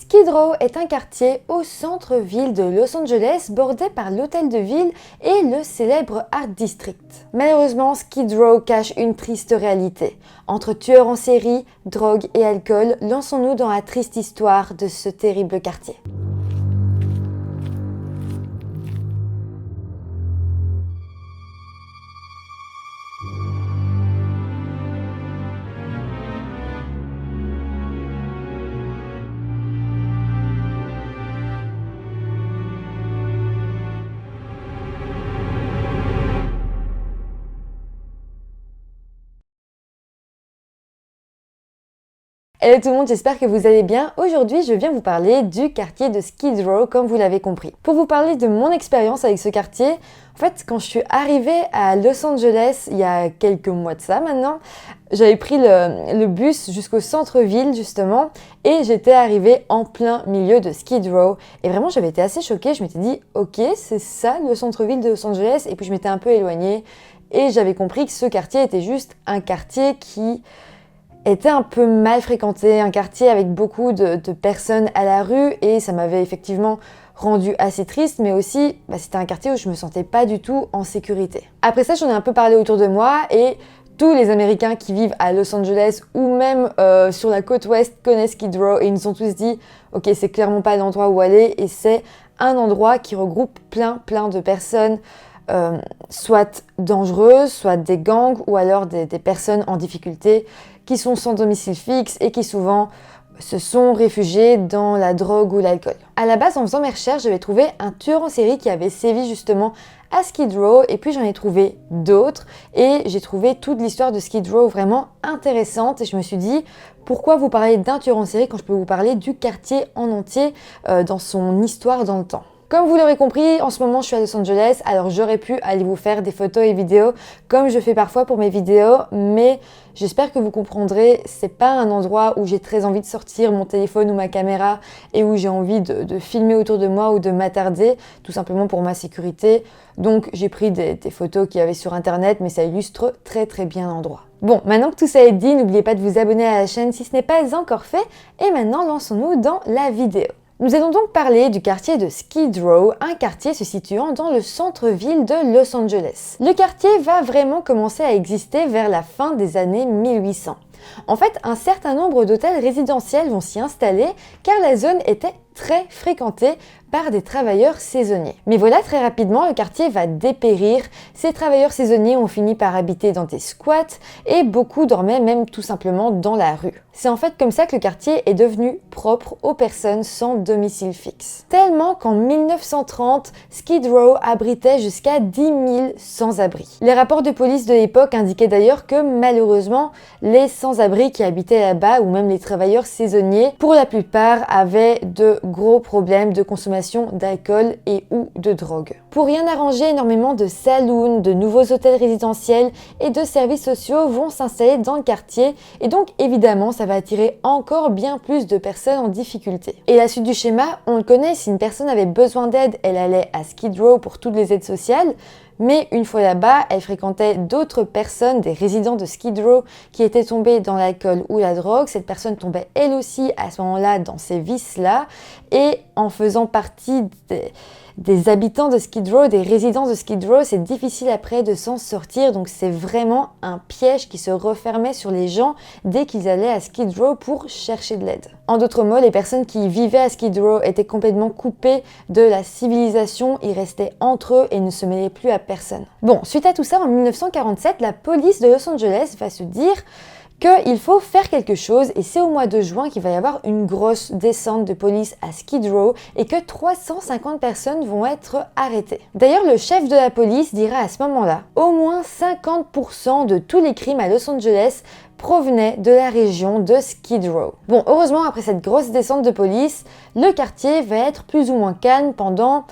Skid Row est un quartier au centre-ville de Los Angeles bordé par l'hôtel de ville et le célèbre Art District. Malheureusement, Skid Row cache une triste réalité. Entre tueurs en série, drogue et alcool, lançons-nous dans la triste histoire de ce terrible quartier. Hello tout le monde, j'espère que vous allez bien. Aujourd'hui, je viens vous parler du quartier de Skid Row, comme vous l'avez compris. Pour vous parler de mon expérience avec ce quartier, en fait, quand je suis arrivée à Los Angeles, il y a quelques mois de ça maintenant, j'avais pris le bus jusqu'au centre-ville justement, et j'étais arrivée en plein milieu de Skid Row. Et vraiment, j'avais été assez choquée, je m'étais dit, ok, c'est ça le centre-ville de Los Angeles, et puis je m'étais un peu éloignée, et j'avais compris que ce quartier était juste un quartier qui était un peu mal fréquenté, un quartier avec beaucoup de personnes à la rue, et ça m'avait effectivement rendu assez triste, mais aussi c'était un quartier où je me sentais pas du tout en sécurité. Après ça, j'en ai un peu parlé autour de moi, et tous les Américains qui vivent à Los Angeles ou même sur la côte ouest connaissent Skid Row, et ils nous ont tous dit ok, c'est clairement pas l'endroit où aller, et c'est un endroit qui regroupe plein de personnes, soit dangereuses, soit des gangs, ou alors des personnes en difficulté qui sont sans domicile fixe et qui souvent se sont réfugiés dans la drogue ou l'alcool. À la base, en faisant mes recherches, j'avais trouvé un tueur en série qui avait sévi justement à Skid Row, et puis j'en ai trouvé d'autres, et j'ai trouvé toute l'histoire de Skid Row vraiment intéressante, et je me suis dit pourquoi vous parler d'un tueur en série quand je peux vous parler du quartier en entier dans son histoire dans le temps. Comme vous l'aurez compris, en ce moment je suis à Los Angeles, alors j'aurais pu aller vous faire des photos et vidéos comme je fais parfois pour mes vidéos, mais j'espère que vous comprendrez, c'est pas un endroit où j'ai très envie de sortir mon téléphone ou ma caméra et où j'ai envie de filmer autour de moi ou de m'attarder, tout simplement pour ma sécurité. Donc j'ai pris des photos qu'il y avait sur internet, mais ça illustre très bien l'endroit. Bon, maintenant que tout ça est dit, n'oubliez pas de vous abonner à la chaîne si ce n'est pas encore fait, et maintenant lançons-nous dans la vidéo. Nous allons donc parler du quartier de Skid Row, un quartier se situant dans le centre-ville de Los Angeles. Le quartier va vraiment commencer à exister vers la fin des années 1800. En fait, un certain nombre d'hôtels résidentiels vont s'y installer car la zone était très fréquentée par des travailleurs saisonniers. Mais voilà, très rapidement, le quartier va dépérir. Ces travailleurs saisonniers ont fini par habiter dans des squats et beaucoup dormaient même tout simplement dans la rue. C'est en fait comme ça que le quartier est devenu propre aux personnes sans domicile fixe. Tellement qu'en 1930, Skid Row abritait jusqu'à 10 000 sans-abri. Les rapports de police de l'époque indiquaient d'ailleurs que malheureusement, les sans-abri qui habitaient là-bas, ou même les travailleurs saisonniers, pour la plupart avaient de gros problèmes de consommation d'alcool et ou de drogue. Pour rien arranger, énormément de saloons, de nouveaux hôtels résidentiels et de services sociaux vont s'installer dans le quartier, et donc évidemment ça va attirer encore bien plus de personnes en difficulté. Et la suite du schéma, on le connaît, si une personne avait besoin d'aide, elle allait à Skid Row pour toutes les aides sociales, mais une fois là-bas, elle fréquentait d'autres personnes, des résidents de Skid Row qui étaient tombés dans l'alcool ou la drogue. Cette personne tombait elle aussi à ce moment-là dans ces vices-là, et en faisant partie des habitants de Skid Row, des résidents de Skid Row, c'est difficile après de s'en sortir, donc c'est vraiment un piège qui se refermait sur les gens dès qu'ils allaient à Skid Row pour chercher de l'aide. En d'autres mots, les personnes qui vivaient à Skid Row étaient complètement coupées de la civilisation, ils restaient entre eux et ne se mêlaient plus à personne. Bon, suite à tout ça, en 1947, la police de Los Angeles va se dire qu'il faut faire quelque chose, et c'est au mois de juin qu'il va y avoir une grosse descente de police à Skid Row et que 350 personnes vont être arrêtées. D'ailleurs, le chef de la police dira à ce moment-là, au moins 50% de tous les crimes à Los Angeles provenaient de la région de Skid Row. Bon, heureusement, après cette grosse descente de police, le quartier va être plus ou moins calme pendant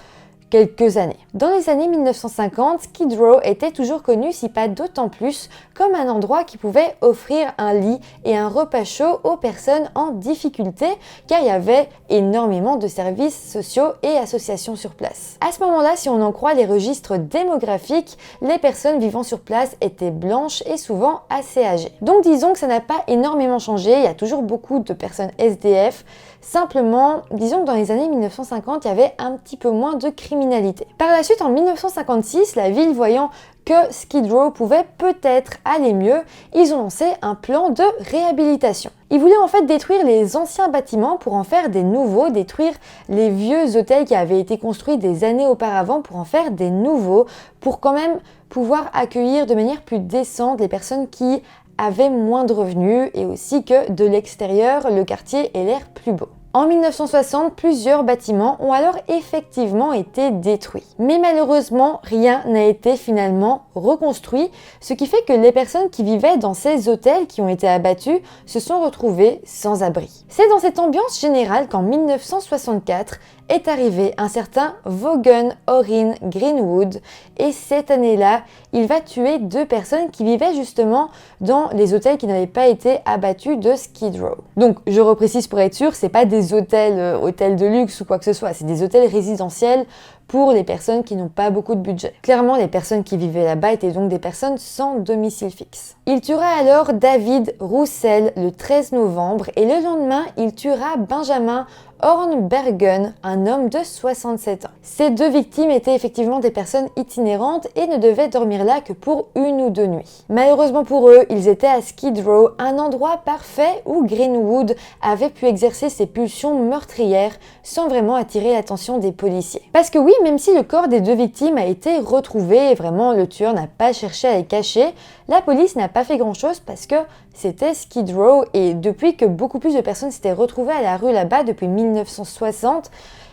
quelques années. Dans les années 1950, Skid Row était toujours connu, si pas d'autant plus, comme un endroit qui pouvait offrir un lit et un repas chaud aux personnes en difficulté, car il y avait énormément de services sociaux et associations sur place. À ce moment-là, si on en croit les registres démographiques, les personnes vivant sur place étaient blanches et souvent assez âgées. Donc disons que ça n'a pas énormément changé, il y a toujours beaucoup de personnes SDF, Simplement, disons que dans les années 1950, il y avait un petit peu moins de criminalité. Par la suite, en 1956, la ville voyant que Skid Row pouvait peut-être aller mieux, ils ont lancé un plan de réhabilitation. Ils voulaient en fait détruire les anciens bâtiments pour en faire des nouveaux, détruire les vieux hôtels qui avaient été construits des années auparavant pour en faire des nouveaux, pour quand même pouvoir accueillir de manière plus décente les personnes qui avaient moins de revenus et aussi que de l'extérieur, le quartier ait l'air plus beau. En 1960, plusieurs bâtiments ont alors effectivement été détruits. Mais malheureusement, rien n'a été finalement reconstruit, ce qui fait que les personnes qui vivaient dans ces hôtels qui ont été abattus se sont retrouvées sans abri. C'est dans cette ambiance générale qu'en 1964 est arrivé un certain Vaughan Orrin Greenwood et cette année-là, il va tuer 2 personnes qui vivaient justement dans les hôtels qui n'avaient pas été abattus de Skid Row. Donc, je reprécise pour être sûr, c'est pas des hôtels de luxe ou quoi que ce soit, c'est des hôtels résidentiels pour les personnes qui n'ont pas beaucoup de budget. Clairement, les personnes qui vivaient là-bas étaient donc des personnes sans domicile fixe. Il tuera alors David Roussel le 13 novembre et le lendemain, il tuera Benjamin Hornbergen, un homme de 67 ans. Ces 2 victimes étaient effectivement des personnes itinérantes et ne devaient dormir là que pour 1 ou 2 nuits. Malheureusement pour eux, ils étaient à Skid Row, un endroit parfait où Greenwood avait pu exercer ses pulsions meurtrières sans vraiment attirer l'attention des policiers. Parce que oui, même si le corps des 2 victimes a été retrouvé et vraiment le tueur n'a pas cherché à les cacher, la police n'a pas fait grand-chose parce que c'était Skid Row et depuis que beaucoup plus de personnes s'étaient retrouvées à la rue là-bas depuis 1960,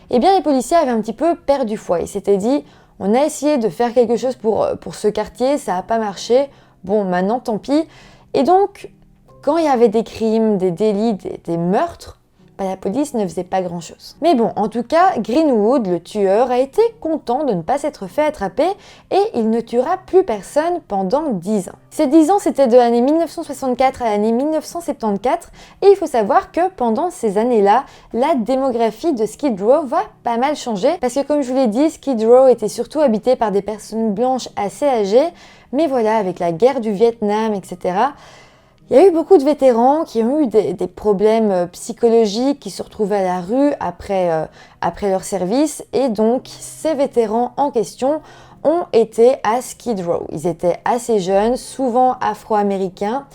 eh bien les policiers avaient un petit peu perdu foi. Ils s'étaient dit, on a essayé de faire quelque chose pour ce quartier, ça n'a pas marché, bon maintenant tant pis. Et donc, quand il y avait des crimes, des délits, des meurtres, la police ne faisait pas grand-chose. Mais bon, en tout cas, Greenwood, le tueur, a été content de ne pas s'être fait attraper et il ne tuera plus personne pendant 10 ans. Ces 10 ans, c'était de l'année 1964 à l'année 1974 et il faut savoir que pendant ces années-là, la démographie de Skid Row va pas mal changer parce que comme je vous l'ai dit, Skid Row était surtout habité par des personnes blanches assez âgées, mais voilà, avec la guerre du Vietnam, etc., il y a eu beaucoup de vétérans qui ont eu des problèmes psychologiques, qui se retrouvaient à la rue après leur service et donc ces vétérans en question ont été à Skid Row. Ils étaient assez jeunes, souvent afro-américains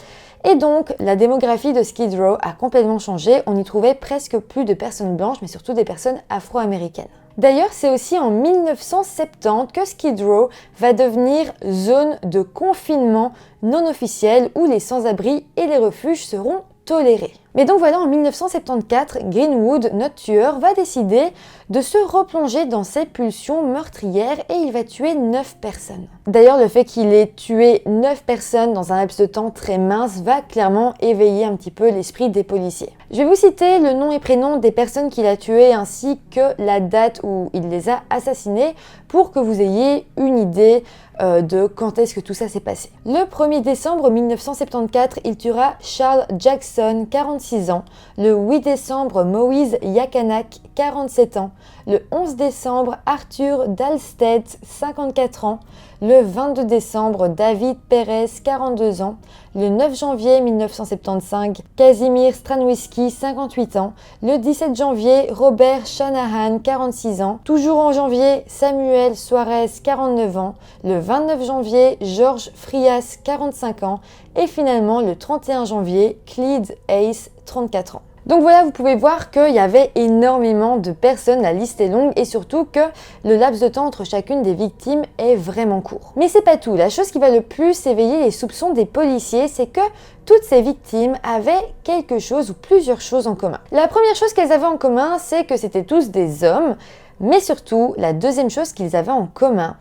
et donc la démographie de Skid Row a complètement changé. On y trouvait presque plus de personnes blanches mais surtout des personnes afro-américaines. D'ailleurs, c'est aussi en 1970 que Skid Row va devenir zone de confinement non officiel où les sans-abri et les refuges seront tolérés. Mais donc voilà, en 1974, Greenwood, notre tueur, va décider de se replonger dans ses pulsions meurtrières et il va tuer 9 personnes. D'ailleurs, le fait qu'il ait tué 9 personnes dans un laps de temps très mince va clairement éveiller un petit peu l'esprit des policiers. Je vais vous citer le nom et prénom des personnes qu'il a tuées ainsi que la date où il les a assassinées pour que vous ayez une idée de quand est-ce que tout ça s'est passé. Le 1er décembre 1974, il tuera Charles Jackson, 46 ans. Le 8 décembre, Moïse Yakanak, 47 ans. Le 11 décembre, Arthur Dahlstedt, 54 ans. Le 22 décembre, David Perez, 42 ans. Le 9 janvier 1975, Casimir Stranwski, 58 ans. Le 17 janvier, Robert Shanahan, 46 ans. Toujours en janvier, Samuel Suarez, 49 ans. Le 29 janvier, George Frias, 45 ans. Et finalement, le 31 janvier, Clyde Ace, 34 ans. Donc voilà, vous pouvez voir qu'il y avait énormément de personnes, la liste est longue et surtout que le laps de temps entre chacune des victimes est vraiment court. Mais c'est pas tout, la chose qui va le plus éveiller les soupçons des policiers, c'est que toutes ces victimes avaient quelque chose ou plusieurs choses en commun. La première chose qu'elles avaient en commun, c'est que c'était tous des hommes, mais surtout, la deuxième chose qu'ils avaient en commun,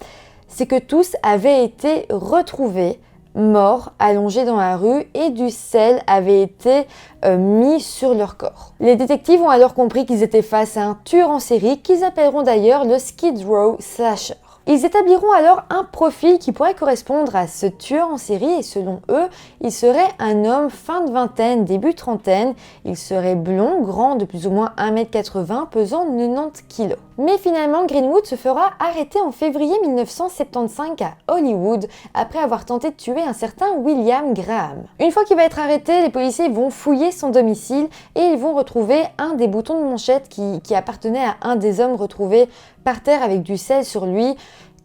c'est que tous avaient été retrouvés morts, allongés dans la rue et du sel avait été mis sur leur corps. Les détectives ont alors compris qu'ils étaient face à un tueur en série qu'ils appelleront d'ailleurs le Skid Row Slasher. Ils établiront alors un profil qui pourrait correspondre à ce tueur en série et selon eux, il serait un homme fin de vingtaine, début trentaine. Il serait blond, grand de plus ou moins 1m80, pesant 90 kg. Mais finalement, Greenwood se fera arrêter en février 1975 à Hollywood après avoir tenté de tuer un certain William Graham. Une fois qu'il va être arrêté, les policiers vont fouiller son domicile et ils vont retrouver un des boutons de manchette qui appartenait à un des hommes retrouvés par terre avec du sel sur lui.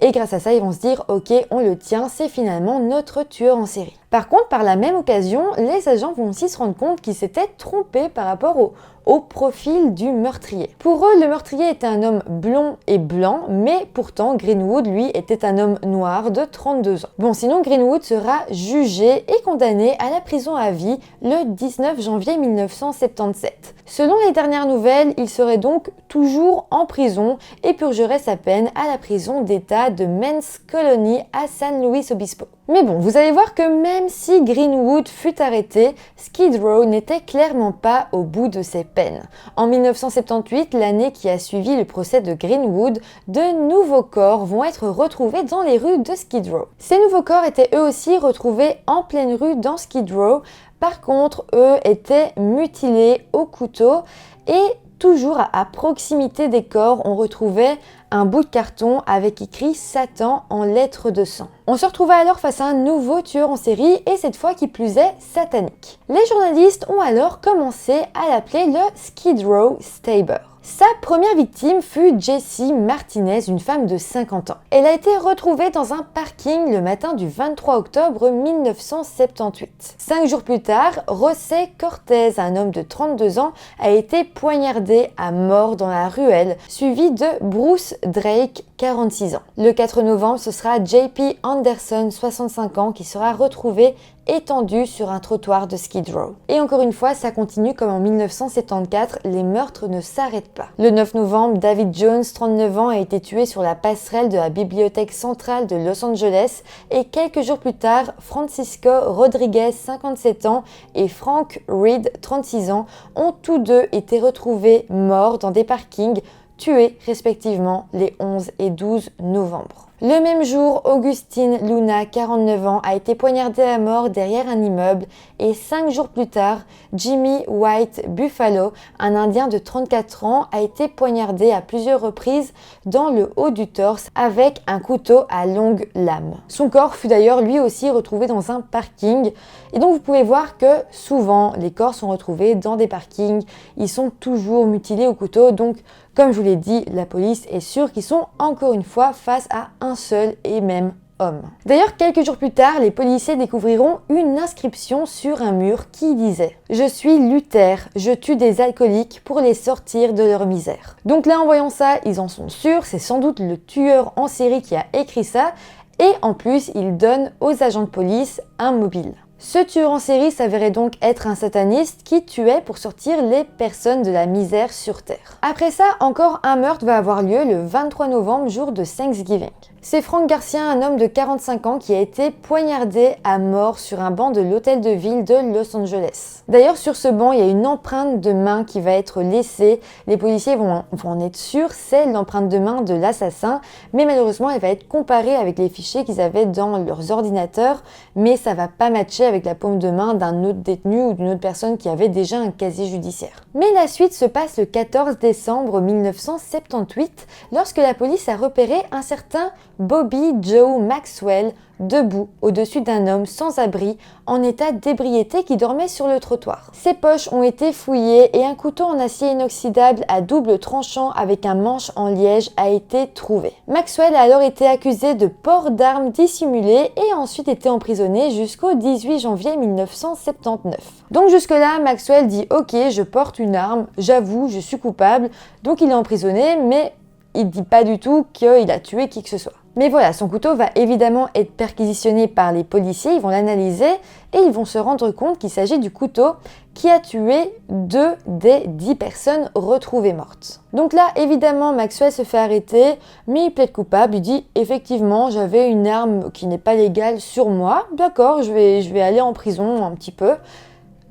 Et grâce à ça, ils vont se dire « Ok, on le tient, c'est finalement notre tueur en série ». Par contre, par la même occasion, les agents vont aussi se rendre compte qu'ils s'étaient trompés par rapport au profil du meurtrier. Pour eux, le meurtrier était un homme blond et blanc, mais pourtant Greenwood, lui, était un homme noir de 32 ans. Bon, sinon Greenwood sera jugé et condamné à la prison à vie le 19 janvier 1977. Selon les dernières nouvelles, il serait donc toujours en prison et purgerait sa peine à la prison d'État de Men's Colony à San Luis Obispo. Mais bon, vous allez voir que même si Greenwood fut arrêté, Skid Row n'était clairement pas au bout de ses peines. En 1978, l'année qui a suivi le procès de Greenwood, de nouveaux corps vont être retrouvés dans les rues de Skid Row. Ces nouveaux corps étaient eux aussi retrouvés en pleine rue dans Skid Row. Par contre, eux étaient mutilés au couteau et toujours à proximité des corps, on retrouvait un bout de carton avec écrit Satan en lettres de sang. On se retrouvait alors face à un nouveau tueur en série et cette fois qui plus est satanique. Les journalistes ont alors commencé à l'appeler le Skid Row Stabber. Sa première victime fut Jessie Martinez, une femme de 50 ans. Elle a été retrouvée dans un parking le matin du 23 octobre 1978. 5 jours plus tard, José Cortez, un homme de 32 ans, a été poignardé à mort dans la ruelle, suivi de Bruce Drake, 46 ans. Le 4 novembre, ce sera JP Anderson, 65 ans, qui sera retrouvé étendu sur un trottoir de Skid Row. Et encore une fois, ça continue comme en 1974, les meurtres ne s'arrêtent pas. Le 9 novembre, David Jones, 39 ans, a été tué sur la passerelle de la bibliothèque centrale de Los Angeles et quelques jours plus tard, Francisco Rodriguez, 57 ans, et Frank Reed, 36 ans, ont tous deux été retrouvés morts dans des parkings, tués respectivement les 11 et 12 novembre. Le même jour, Augustine Luna, 49 ans, a été poignardée à mort derrière un immeuble et 5 jours plus tard, Jimmy White Buffalo, un Indien de 34 ans, a été poignardé à plusieurs reprises dans le haut du torse avec un couteau à longue lame. Son corps fut d'ailleurs lui aussi retrouvé dans un parking et donc vous pouvez voir que souvent les corps sont retrouvés dans des parkings, ils sont toujours mutilés au couteau, donc comme je vous l'ai dit, la police est sûre qu'ils sont encore une fois face à un seul et même homme. D'ailleurs, quelques jours plus tard, les policiers découvriront une inscription sur un mur qui disait « Je suis Luther, je tue des alcooliques pour les sortir de leur misère ». Donc là, en voyant ça, ils en sont sûrs, c'est sans doute le tueur en série qui a écrit ça et en plus, il donne aux agents de police un mobile. Ce tueur en série s'avérait donc être un sataniste qui tuait pour sortir les personnes de la misère sur Terre. Après ça, encore un meurtre va avoir lieu le 23 novembre, jour de Thanksgiving. C'est Frank Garcia, un homme de 45 ans qui a été poignardé à mort sur un banc de l'hôtel de ville de Los Angeles. D'ailleurs, sur ce banc, il y a une empreinte de main qui va être laissée. Les policiers vont en être sûrs, c'est l'empreinte de main de l'assassin, mais malheureusement, elle va être comparée avec les fichiers qu'ils avaient dans leurs ordinateurs, mais ça va pas matcher avec la paume de main d'un autre détenu ou d'une autre personne qui avait déjà un casier judiciaire. Mais la suite se passe le 14 décembre 1978, lorsque la police a repéré un certain Bobby Joe Maxwell debout au-dessus d'un homme sans abri en état d'ébriété qui dormait sur le trottoir. Ses poches ont été fouillées et un couteau en acier inoxydable à double tranchant avec un manche en liège a été trouvé. Maxwell a alors été accusé de port d'armes dissimulé et a ensuite été emprisonné jusqu'au 18 janvier 1979. Donc jusque-là, Maxwell dit « Ok, je porte une arme, j'avoue, je suis coupable », donc il est emprisonné, mais il dit pas du tout qu'il a tué qui que ce soit. Mais voilà, son couteau va évidemment être perquisitionné par les policiers, ils vont l'analyser et ils vont se rendre compte qu'il s'agit du couteau qui a tué 2 des 10 personnes retrouvées mortes. Donc là, évidemment, Maxwell se fait arrêter, mais il plaide coupable, il dit « Effectivement, j'avais une arme qui n'est pas légale sur moi, d'accord, je vais aller en prison un petit peu »,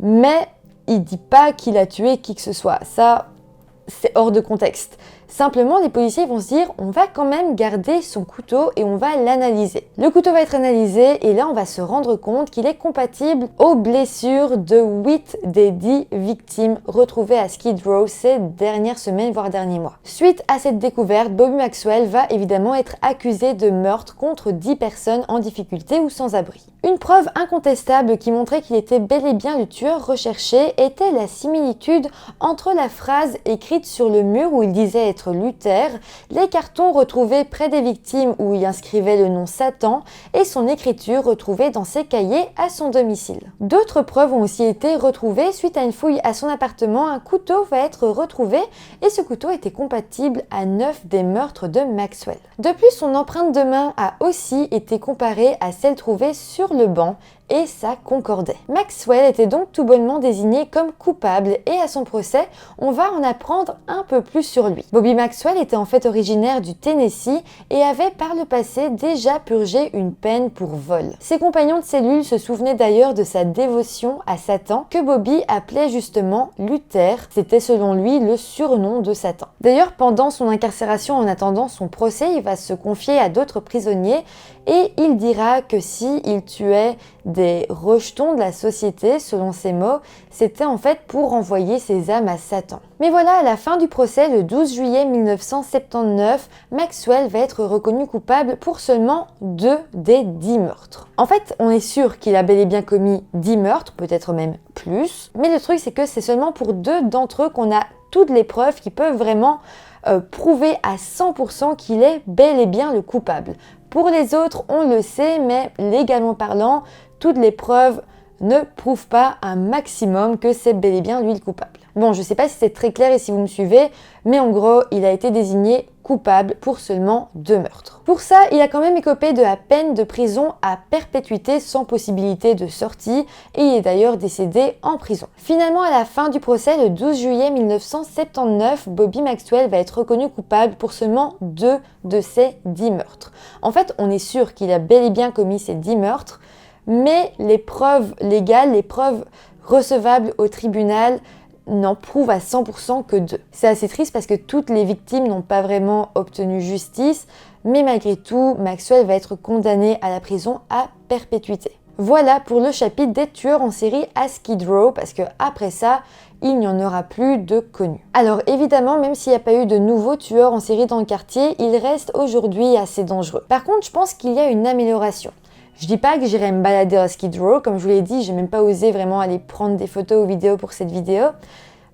mais il dit pas qu'il a tué qui que ce soit, ça c'est hors de contexte. Simplement, les policiers vont se dire, on va quand même garder son couteau et on va l'analyser. Le couteau va être analysé et là, on va se rendre compte qu'il est compatible aux blessures de 8 des 10 victimes retrouvées à Skid Row ces dernières semaines, voire derniers mois. Suite à cette découverte, Bobby Maxwell va évidemment être accusé de meurtre contre 10 personnes en difficulté ou sans abri. Une preuve incontestable qui montrait qu'il était bel et bien le tueur recherché était la similitude entre la phrase écrite sur le mur où il disait être Luther, les cartons retrouvés près des victimes où il inscrivait le nom Satan et son écriture retrouvée dans ses cahiers à son domicile. D'autres preuves ont aussi été retrouvées suite à une fouille à son appartement. Un couteau va être retrouvé et ce couteau était compatible à 9 des meurtres de Maxwell. De plus, son empreinte de main a aussi été comparée à celle trouvée sur le banc et ça concordait. Maxwell était donc tout bonnement désigné comme coupable et à son procès, on va en apprendre un peu plus sur lui. Bobby Maxwell était en fait originaire du Tennessee et avait par le passé déjà purgé une peine pour vol. Ses compagnons de cellule se souvenaient d'ailleurs de sa dévotion à Satan que Bobby appelait justement Luther. C'était selon lui le surnom de Satan. D'ailleurs, pendant son incarcération en attendant son procès, il va se confier à d'autres prisonniers et il dira que si il tuait des rejetons de la société, selon ses mots, c'était en fait pour envoyer ses âmes à Satan. Mais voilà, à la fin du procès, le 12 juillet 1979, Maxwell va être reconnu coupable pour seulement 2 des 10 meurtres. En fait, on est sûr qu'il a bel et bien commis 10 meurtres, peut-être même plus, mais le truc c'est que c'est seulement pour 2 d'entre eux qu'on a toutes les preuves qui peuvent vraiment prouver à 100% qu'il est bel et bien le coupable. Pour les autres, on le sait, mais légalement parlant, toutes les preuves ne prouvent pas un maximum que c'est bel et bien lui le coupable. Bon, je sais pas si c'est très clair et si vous me suivez, mais en gros, il a été désigné coupable pour seulement 2 meurtres. Pour ça, il a quand même écopé de la peine de prison à perpétuité sans possibilité de sortie et il est d'ailleurs décédé en prison. Finalement, à la fin du procès, le 12 juillet 1979, Bobby Maxwell va être reconnu coupable pour seulement 2 de ses 10 meurtres. En fait, on est sûr qu'il a bel et bien commis ces 10 meurtres, mais les preuves légales, les preuves recevables au tribunal n'en prouvent à 100% que 2. C'est assez triste parce que toutes les victimes n'ont pas vraiment obtenu justice, mais malgré tout, Maxwell va être condamné à la prison à perpétuité. Voilà pour le chapitre des tueurs en série à Skid Row, parce que après ça, il n'y en aura plus de connus. Alors évidemment, même s'il n'y a pas eu de nouveaux tueurs en série dans le quartier, il reste aujourd'hui assez dangereux. Par contre, je pense qu'il y a une amélioration. Je dis pas que j'irai me balader à Skid Row, comme je vous l'ai dit, j'ai même pas osé vraiment aller prendre des photos ou vidéos pour cette vidéo,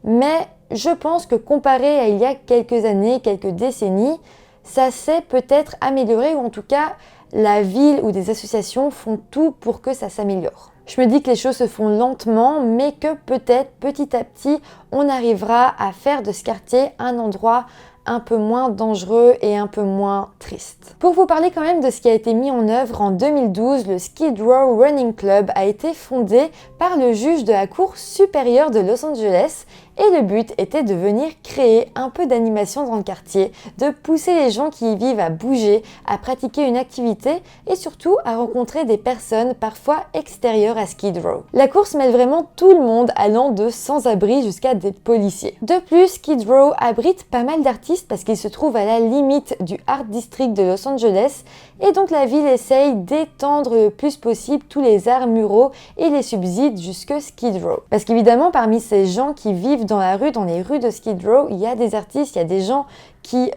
mais je pense que comparé à il y a quelques années, quelques décennies, ça s'est peut-être amélioré, ou en tout cas, la ville ou des associations font tout pour que ça s'améliore. Je me dis que les choses se font lentement, mais que peut-être petit à petit, on arrivera à faire de ce quartier un endroit un peu moins dangereux et un peu moins triste. Pour vous parler quand même de ce qui a été mis en œuvre en 2012, le Skid Row Running Club a été fondé par le juge de la Cour supérieure de Los Angeles et le but était de venir créer un peu d'animation dans le quartier, de pousser les gens qui y vivent à bouger, à pratiquer une activité et surtout à rencontrer des personnes parfois extérieures à Skid Row. La course mêle vraiment tout le monde, allant de sans-abri jusqu'à des policiers. De plus, Skid Row abrite pas mal d'artistes parce qu'il se trouve à la limite du Art District de Los Angeles et donc la ville essaye d'étendre le plus possible tous les arts muraux et les subsides jusque Skid Row. Parce qu'évidemment, parmi ces gens qui vivent dans la rue, dans les rues de Skid Row, il y a des artistes, il y a des gens qui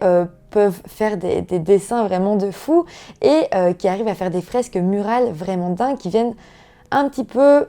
peuvent faire des dessins vraiment de fous et qui arrivent à faire des fresques murales vraiment dingues qui viennent un petit peu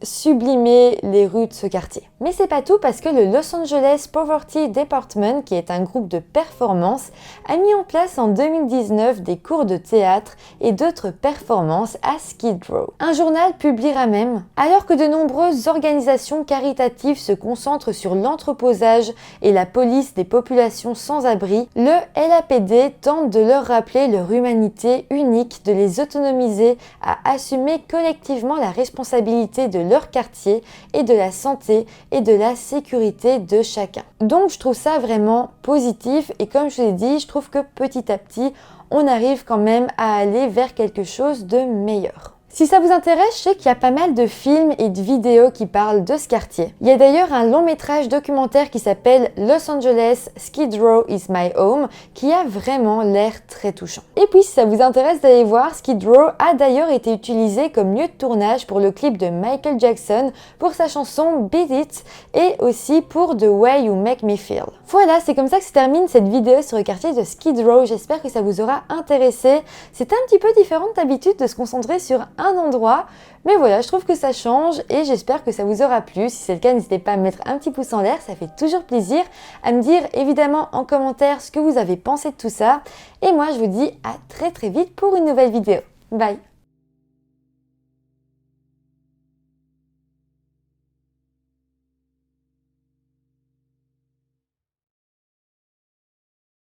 sublimer les rues de ce quartier. Mais c'est pas tout parce que le Los Angeles Poverty Department, qui est un groupe de performance, a mis en place en 2019 des cours de théâtre et d'autres performances à Skid Row. Un journal publiera même: alors que de nombreuses organisations caritatives se concentrent sur l'entreposage et la police des populations sans abri, le LAPD tente de leur rappeler leur humanité unique, de les autonomiser à assumer collectivement la responsabilité de leur quartier et de la santé et de la sécurité de chacun. Donc je trouve ça vraiment positif et comme je vous l'ai dit, je trouve que petit à petit, on arrive quand même à aller vers quelque chose de meilleur. Si ça vous intéresse, je sais qu'il y a pas mal de films et de vidéos qui parlent de ce quartier. Il y a d'ailleurs un long métrage documentaire qui s'appelle Los Angeles Skid Row is my home qui a vraiment l'air très touchant. Et puis si ça vous intéresse d'aller voir, Skid Row a d'ailleurs été utilisé comme lieu de tournage pour le clip de Michael Jackson pour sa chanson Beat It et aussi pour The Way You Make Me Feel. Voilà, c'est comme ça que se termine cette vidéo sur le quartier de Skid Row. J'espère que ça vous aura intéressé. C'est un petit peu différent d'habitude de se concentrer sur un endroit, mais voilà, je trouve que ça change et j'espère que ça vous aura plu. Si c'est le cas, n'hésitez pas à me mettre un petit pouce en l'air, ça fait toujours plaisir, à me dire évidemment en commentaire ce que vous avez pensé de tout ça. Et moi, je vous dis à très vite pour une nouvelle vidéo. Bye!